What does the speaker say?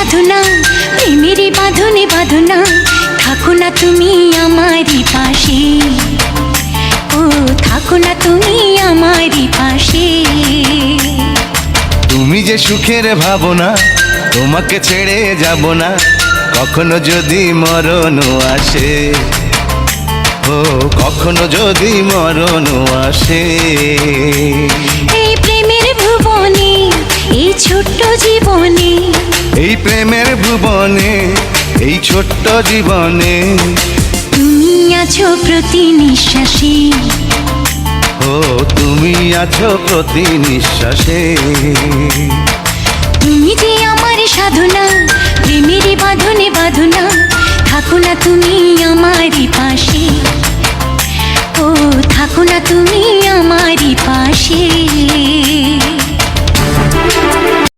সাধনা, প্রেমেরই বাঁধনে বাঁধনা, থাকো না তুমি আমারই পাশে, ও থাকো না তুমি আমারই পাশে। তুমি যে সুখের ভাবনা, তোমাকে ছেড়ে যাব না, কখনো যদি মরণ আসে, ও কখনো যদি মরণ আসে। এই প্রেমের ভুবনে, এই ছোট্ট জীবনে, এই প্রেমের ভুবনে, এই ছোট্ট জীবনে, তুমি আছো প্রতি নিঃশ্বাসে, ও তুমি আছো প্রতি নিঃশ্বাসে। তুমি যে আমার সাধনা, প্রেমেরই বাঁধনে বাঁধনা, থাকো না তুমি আমারই পাশে, ও থাকো না তুমি আমারই পাশে।